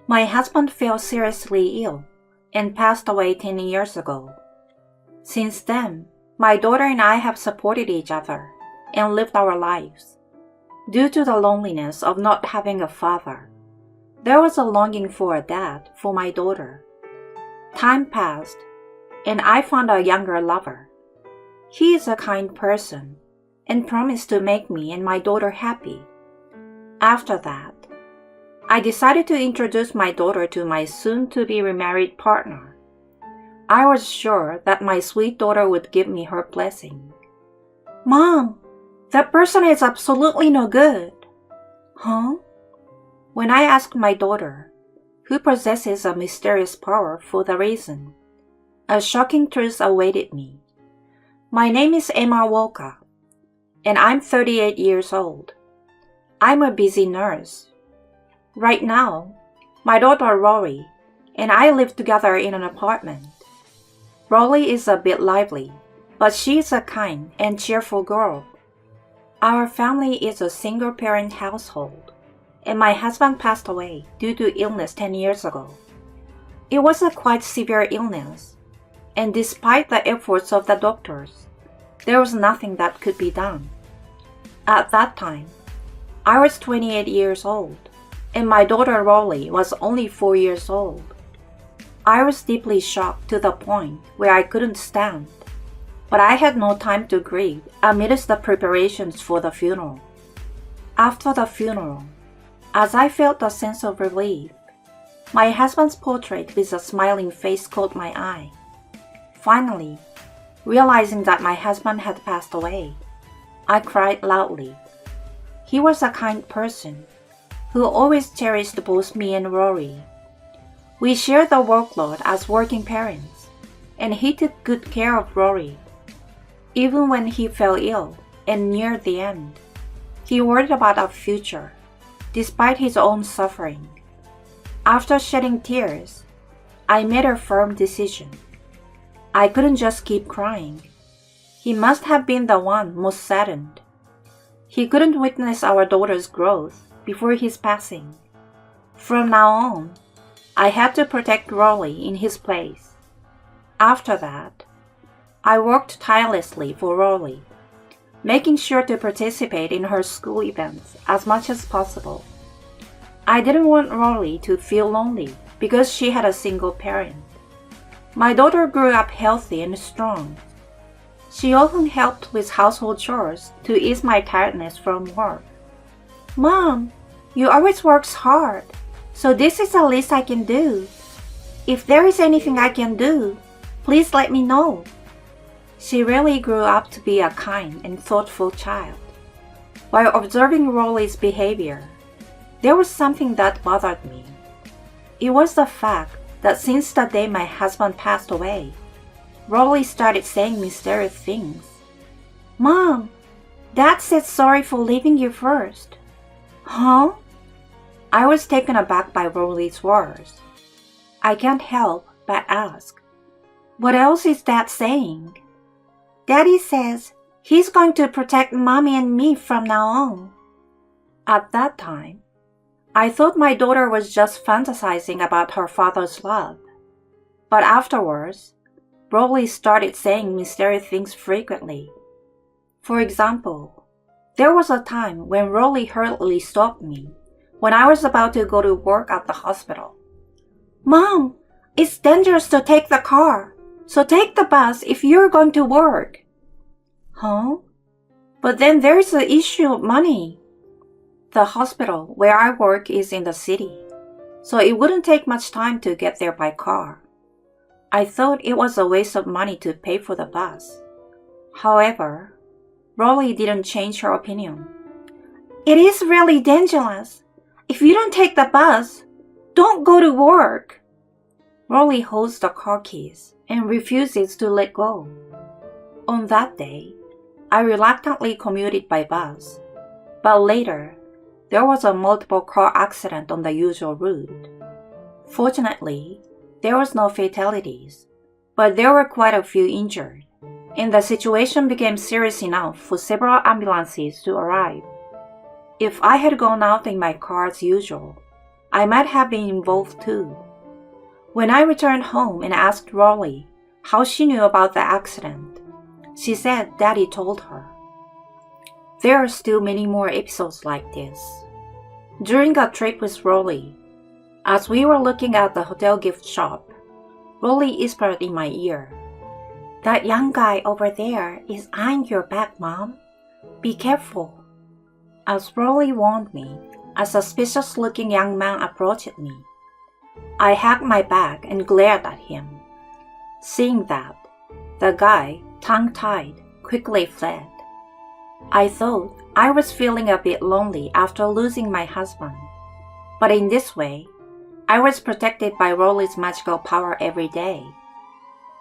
My husband fell seriously ill and passed away 10 years ago. Since then, my daughter and I have supported each other and lived our lives. Due to the loneliness of not having a father, there was a longing for a dad for my daughter. Time passed, and I found a younger lover. He is a kind person and promised to make me and my daughter happy. After that, I decided to introduce my daughter to my soon-to-be remarried partner. I was sure that my sweet daughter would give me her blessing. "Mom, that person is absolutely no good." "Huh?" When I asked my daughter, who possesses a mysterious power for the reason, a shocking truth awaited me. My name is Emma Walker, and I'm 38 years old. I'm a busy nurse. Right now, my daughter Rory and I live together in an apartment. Rory is a bit lively, but she is a kind and cheerful girl. Our family is a single-parent household, and my husband passed away due to illness 10 years ago. It was a quite severe illness, and despite the efforts of the doctors, there was nothing that could be done. At that time, I was 28 years old, and my daughter Rory was only 4 years old. I was deeply shocked to the point where I couldn't stand, but I had no time to grieve amidst the preparations for the funeral. After the funeral, as I felt a sense of relief, my husband's portrait with a smiling face caught my eye. Finally, realizing that my husband had passed away, I cried loudly. He was a kind person who always cherished both me and Rory. We shared the workload as working parents, and he took good care of Rory. Even when he fell ill and near the end, he worried about our future, despite his own suffering. After shedding tears, I made a firm decision. I couldn't just keep crying. He must have been the one most saddened. He couldn't witness our daughter's growth before his passing. From now on, I had to protect Rory in his place. After that, I worked tirelessly for Rory, making sure to participate in her school events as much as possible. I didn't want Rory to feel lonely because she had a single parent. My daughter grew up healthy and strong. She often helped with household chores to ease my tiredness from work. "Mom, you always work hard, so this is the least I can do. If there is anything I can do, please let me know." She really grew up to be a kind and thoughtful child. While observing Rory's behavior, there was something that bothered me. It was the fact that since the day my husband passed away, Rory started saying mysterious things. "Mom, Dad said sorry for leaving you first." "Huh?" I was taken aback by Rory's words. I can't help but ask, "What else is Dad saying?" "Daddy says he's going to protect Mommy and me from now on." At that time, I thought my daughter was just fantasizing about her father's love. But afterwards, Rory started saying mysterious things frequently. For example, there was a time when Rory hurriedly stopped me when I was about to go to work at the hospital. "Mom, it's dangerous to take the car, so take the bus if you're going to work." "Huh? But then there's the issue of money." The hospital where I work is in the city, so it wouldn't take much time to get there by car. I thought it was a waste of money to pay for the bus. However, Rory didn't change her opinion. "It is really dangerous. If you don't take the bus, don't go to work." Rory holds the car keys and refuses to let go. On that day, I reluctantly commuted by bus, but later, there was a multiple car accident on the usual route. Fortunately, there was no fatalities, but there were quite a few injured, and the situation became serious enough for several ambulances to arrive. If I had gone out in my car as usual, I might have been involved too. When I returned home and asked Rolly how she knew about the accident, she said Daddy told her. There are still many more episodes like this. During a trip with Rolly, as we were looking at the hotel gift shop, Rolly whispered in my ear, "That young guy over there is eyeing your back, Mom. Be careful." As Rolly warned me, a suspicious-looking young man approached me. I hugged my back and glared at him. Seeing that, the guy, tongue-tied, quickly fled. I thought I was feeling a bit lonely after losing my husband, but in this way, I was protected by Rolly's magical power every day.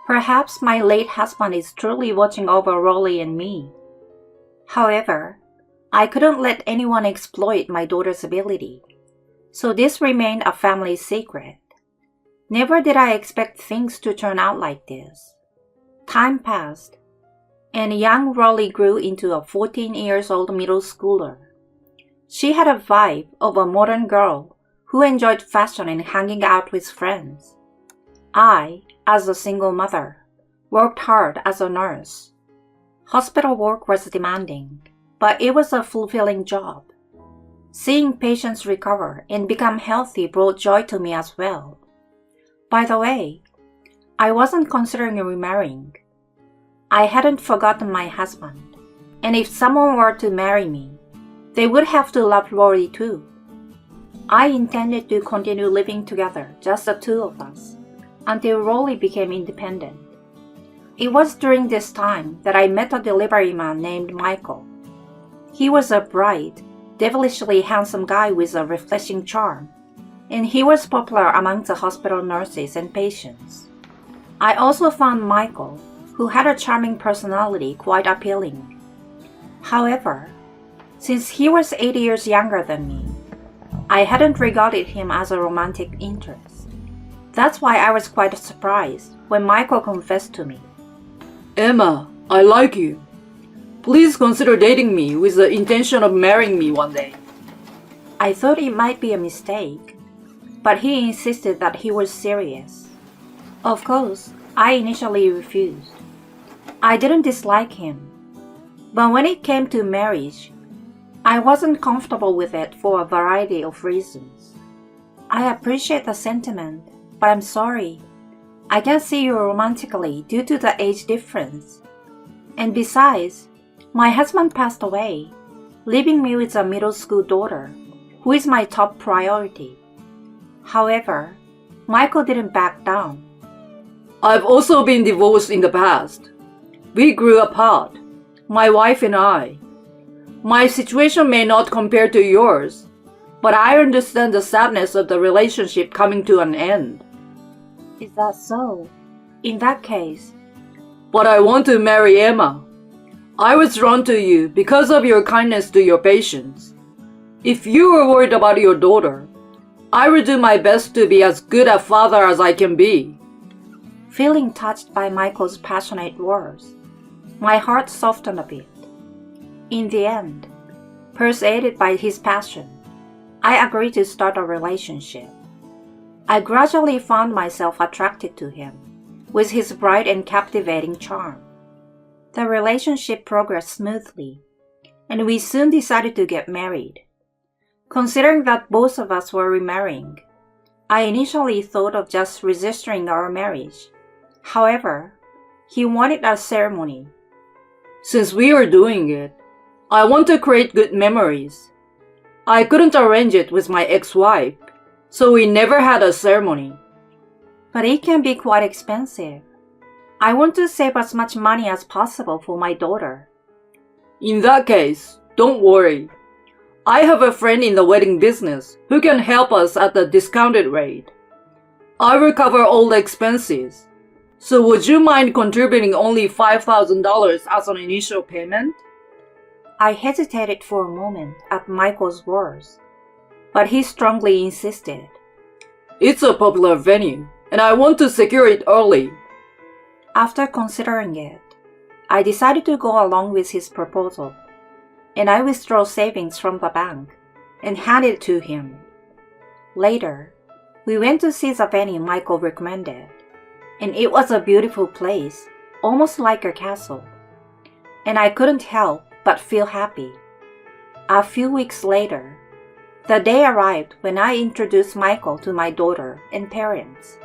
Perhaps my late husband is truly watching over Rolly and me. However, I couldn't let anyone exploit my daughter's ability, so this remained a family secret. Never did I expect things to turn out like this. Time passed, and young Rolly grew into a 14-year-old middle schooler. She had a vibe of a modern girl who enjoyed fashion and hanging out with friends. I, as a single mother, worked hard as a nurse. Hospital work was demanding, but it was a fulfilling job. Seeing patients recover and become healthy brought joy to me as well. By the way, I wasn't considering remarrying. I hadn't forgotten my husband, and if someone were to marry me, they would have to love Rory too. I intended to continue living together, just the two of us, until Rory became independent. It was during this time that I met a delivery man named Michael. He was a bright, devilishly handsome guy with a refreshing charm, and he was popular among the hospital nurses and patients. I also found Michael, who had a charming personality, quite appealing. However, since he was 8 years younger than me, I hadn't regarded him as a romantic interest. That's why I was quite surprised when Michael confessed to me. "Emma, I like you. Please consider dating me with the intention of marrying me one day." I thought it might be a mistake, but he insisted that he was serious. Of course, I initially refused. I didn't dislike him, but when it came to marriage, I wasn't comfortable with it for a variety of reasons. I appreciate the sentiment, but I'm sorry. I can't see you romantically due to the age difference. And besides, my husband passed away, leaving me with a middle school daughter, who is my top priority. However, Michael didn't back down. "I've also been divorced in the past. We grew apart, my wife and I. My situation may not compare to yours, but I understand the sadness of the relationship coming to an end." Is that so? In that case, "But I want to marry Emma. I was drawn to you because of your kindness to your patients. If you were worried about your daughter, I will do my best to be as good a father as I can be." Feeling touched by Michael's passionate words, my heart softened a bit. In the end, persuaded by his passion, I agreed to start a relationship. I gradually found myself attracted to him, with his bright and captivating charm. The relationship progressed smoothly, and we soon decided to get married. Considering that both of us were remarrying, I initially thought of just registering our marriage. However, he wanted a ceremony. "Since we are doing it, I want to create good memories. I couldn't arrange it with my ex-wife, so we never had a ceremony." But it can be quite expensive. I want to save as much money as possible for my daughter. "In that case, don't worry. I have a friend in the wedding business who can help us at a discounted rate. I will cover all the expenses. So would you mind contributing only $5,000 as an initial payment?" I hesitated for a moment at Michael's words, but he strongly insisted. "It's a popular venue, and I want to secure it early." After considering it, I decided to go along with his proposal, and I withdrew savings from the bank and handed it to him. Later, we went to see the venue Michael recommended, and it was a beautiful place, almost like a castle. And I couldn't help but feel happy. A few weeks later, the day arrived when I introduced Michael to my daughter and parents.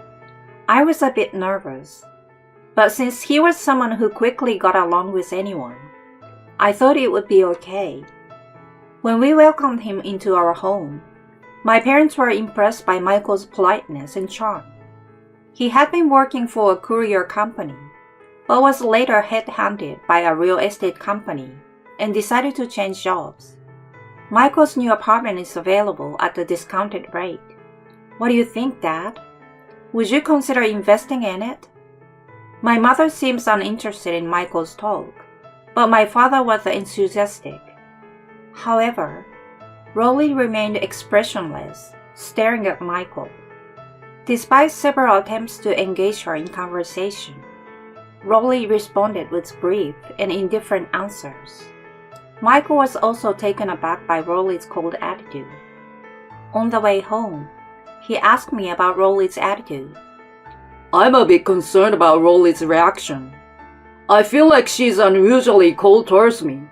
I was a bit nervous, but since he was someone who quickly got along with anyone, I thought it would be okay. When we welcomed him into our home, my parents were impressed by Michael's politeness and charm. He had been working for a courier company, but was later headhunted by a real estate company and decided to change jobs. Michael's new apartment is available at a discounted rate. What do you think, Dad? Would you consider investing in it? My mother seems uninterested in Michael's talk, but my father was enthusiastic. However, Rolly remained expressionless, staring at Michael. Despite several attempts to engage her in conversation, Rolly responded with brief and indifferent answers. Michael was also taken aback by Rolly's cold attitude. On the way home, he asked me about Rolly's attitude. I'm a bit concerned about Rolly's reaction. I feel like she's unusually cold towards me.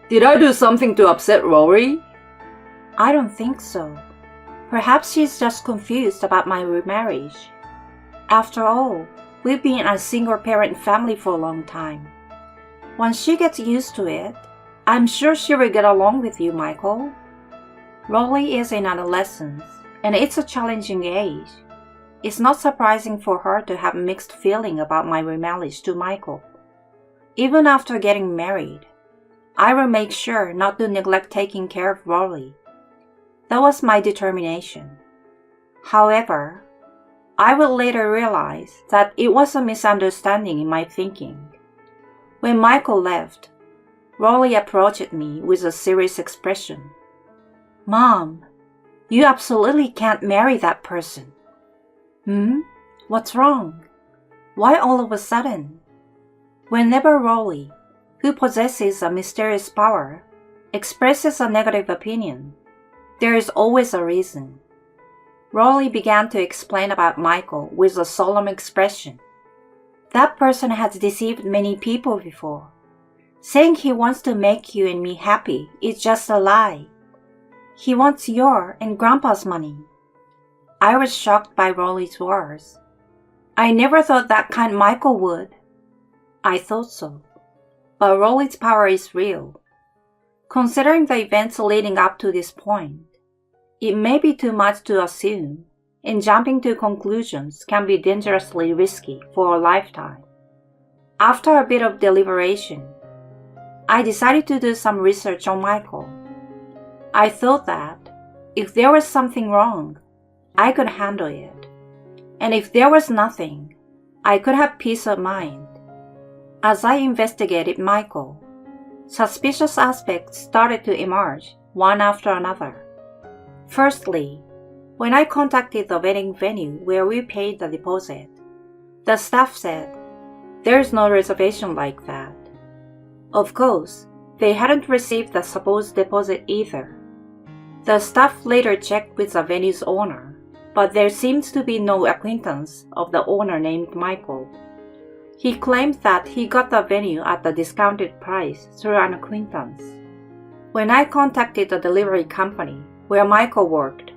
Did I do something to upset Rory? I don't think so. Perhaps she's just confused about my remarriage. After all, we've been a single-parent family for a long time. Once she gets used to it, I'm sure she will get along with you, Michael. Rolly is in adolescence, and it's a challenging age. It's not surprising for her to have mixed feelings about my remarriage to Michael. Even after getting married, I will make sure not to neglect taking care of Rolly. That was my determination. However, I would later realize that it was a misunderstanding in my thinking. When Michael left, Rolly approached me with a serious expression. Mom, you absolutely can't marry that person. What's wrong? Why all of a sudden? Whenever Rolly, who possesses a mysterious power, expresses a negative opinion, there is always a reason. Rolly began to explain about Michael with a solemn expression. That person has deceived many people before. Saying he wants to make you and me happy is just a lie. He wants your and Grandpa's money. I was shocked by Rolly's words. I never thought that kind Michael would. I thought so. But Rolly's power is real. Considering the events leading up to this point, it may be too much to assume, and jumping to conclusions can be dangerously risky for a lifetime. After a bit of deliberation, I decided to do some research on Michael. I thought that if there was something wrong, I could handle it. And if there was nothing, I could have peace of mind. As I investigated Michael, suspicious aspects started to emerge one after another. Firstly, when I contacted the wedding venue where we paid the deposit, the staff said, "There is no reservation like that." Of course, they hadn't received the supposed deposit either. The staff later checked with the venue's owner, but there seems to be no acquaintance of the owner named Michael. He claimed that he got the venue at a discounted price through an acquaintance. When I contacted the delivery company where Michael worked,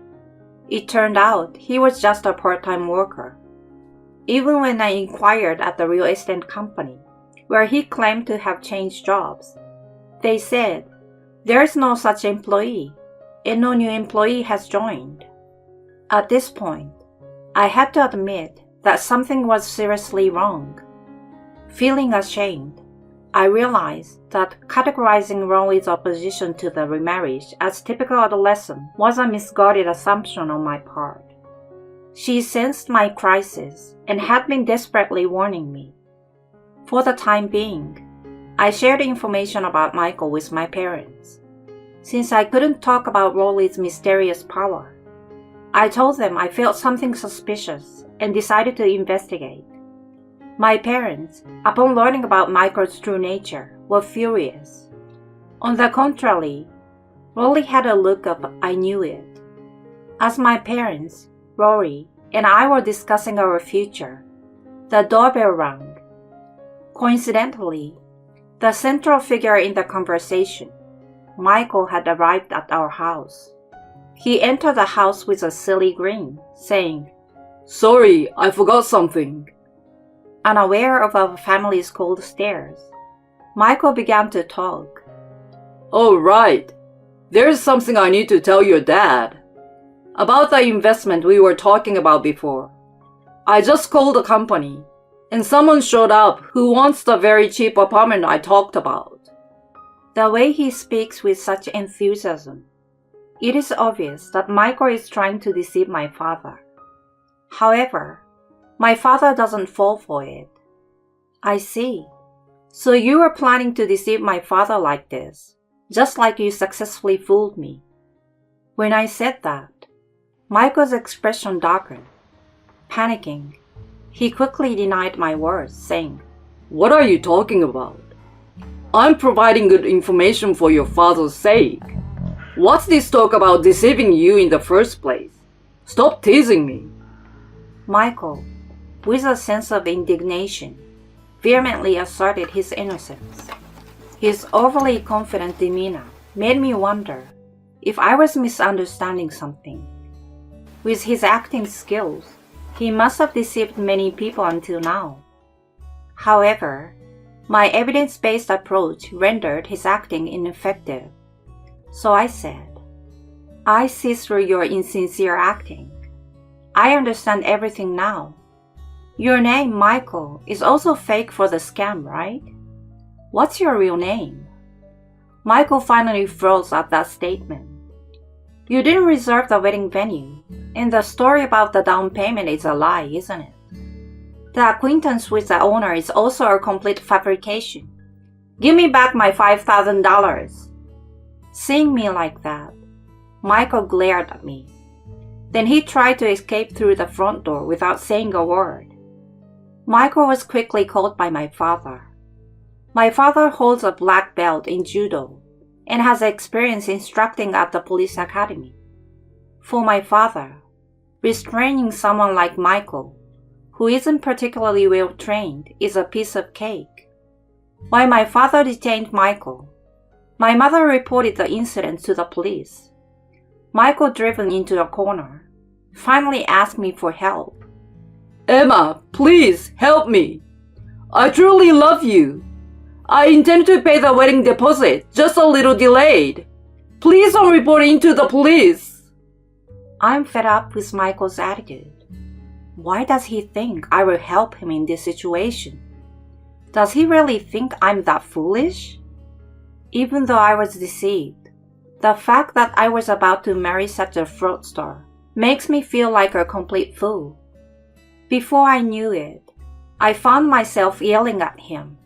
it turned out he was just a part-time worker. Even when I inquired at the real estate company, where he claimed to have changed jobs, they said, "There is no such employee, and no new employee has joined." At this point, I had to admit that something was seriously wrong. Feeling ashamed, I realized that categorizing Rolly's opposition to the remarriage as typical adolescent was a misguided assumption on my part. She sensed my crisis and had been desperately warning me. For the time being, I shared information about Michael with my parents. Since I couldn't talk about Rolly's mysterious power, I told them I felt something suspicious and decided to investigate. My parents, upon learning about Michael's true nature, were furious. On the contrary, Rolly had a look of "I knew it." As my parents, Rory, and I were discussing our future, the doorbell rang. Coincidentally, the central figure in the conversation, Michael, had arrived at our house. He entered the house with a silly grin, saying, "Sorry, I forgot something." Unaware of our family's cold stares, Michael began to talk. "Oh, right. There's something I need to tell your dad. About the investment we were talking about before. I just called the company, and someone showed up who wants the very cheap apartment I talked about." The way he speaks with such enthusiasm, it is obvious that Michael is trying to deceive my father. However, my father doesn't fall for it. I see. So you were planning to deceive my father like this, just like you successfully fooled me. When I said that, Michael's expression darkened. Panicking, he quickly denied my words, saying, "What are you talking about? I'm providing good information for your father's sake. What's this talk about deceiving you in the first place? Stop teasing me." Michael, with a sense of indignation, vehemently asserted his innocence. His overly confident demeanor made me wonder if I was misunderstanding something. With his acting skills, he must have deceived many people until now. However, my evidence-based approach rendered his acting ineffective. So I said, "I see through your insincere acting. I understand everything now. Your name, Michael, is also fake for the scam, right? What's your real name?" Michael finally froze at that statement. "You didn't reserve the wedding venue, and the story about the down payment is a lie, isn't it? The acquaintance with the owner is also a complete fabrication. Give me back my $5,000. Seeing me like that, Michael glared at me. Then he tried to escape through the front door without saying a word. Michael was quickly called by my father. My father holds a black belt in judo and has experience instructing at the police academy. For my father, restraining someone like Michael, who isn't particularly well trained, is a piece of cake. While my father detained Michael, my mother reported the incident to the police. Michael, driven into a corner, finally asked me for help. "Emma, please help me. I truly love you. I intend to pay the wedding deposit, just a little delayed. Please don't report it to the police." I'm fed up with Michael's attitude. Why does he think I will help him in this situation? Does he really think I'm that foolish? Even though I was deceived, the fact that I was about to marry such a fraudster makes me feel like a complete fool. Before I knew it, I found myself yelling at him.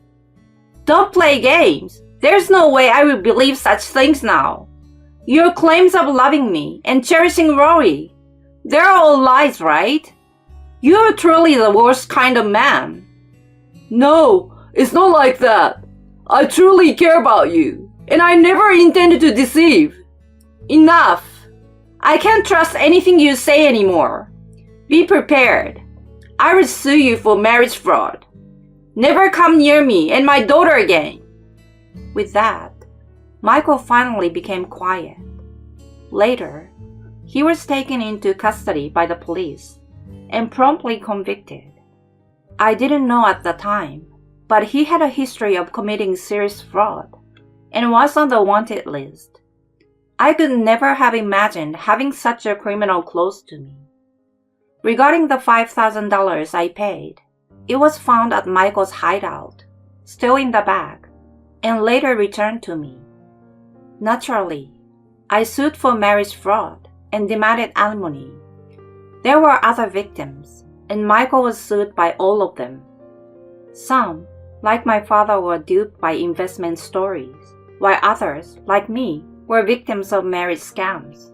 "Don't play games! There's no way I will believe such things now. Your claims of loving me and cherishing Rory, they're all lies, right? You're truly the worst kind of man." "No, it's not like that. I truly care about you, and I never intended to deceive." Enough! I can't trust anything you say anymore. Be prepared. I will sue you for marriage fraud. Never come near me and my daughter again. With that, Michael finally became quiet. Later, he was taken into custody by the police and promptly convicted. I didn't know at the time, but he had a history of committing serious fraud and was on the wanted list. I could never have imagined having such a criminal close to me. Regarding the $5,000 I paid, it was found at Michael's hideout, still in the bag, and later returned to me. Naturally, I sued for marriage fraud and demanded alimony. There were other victims, and Michael was sued by all of them. Some, like my father, were duped by investment stories, while others, like me, were victims of marriage scams.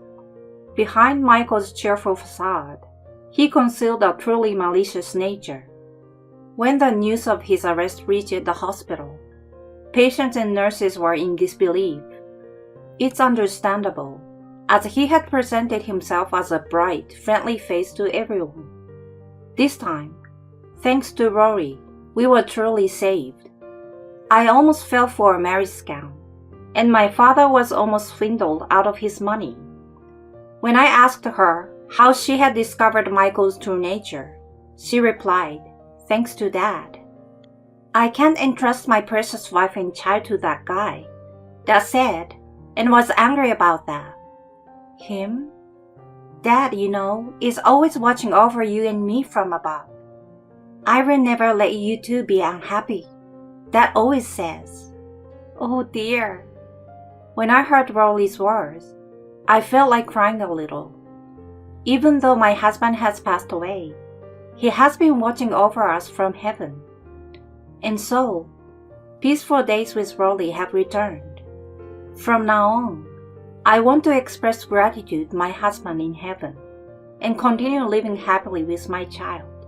Behind Michael's cheerful facade, he concealed a truly malicious nature. When the news of his arrest reached the hospital, patients and nurses were in disbelief. It's understandable. as he had presented himself as a bright, friendly face to everyone. This time, thanks to Rory, we were truly saved. I almost fell for a marriage scam, and my father was almost swindled out of his money. When I asked her how she had discovered Michael's true nature, she replied, "Thanks to Dad." I can't entrust my precious wife and child to that guy. Dad said, and was angry about that. Him? Dad, is always watching over you and me from above. I will never let you two be unhappy. Dad always says. Oh dear. When I heard Rolly's words, I felt like crying a little. Even though my husband has passed away, he has been watching over us from heaven. And so, peaceful days with Rolly have returned. From now on, I want to express gratitude to my husband in heaven and continue living happily with my child.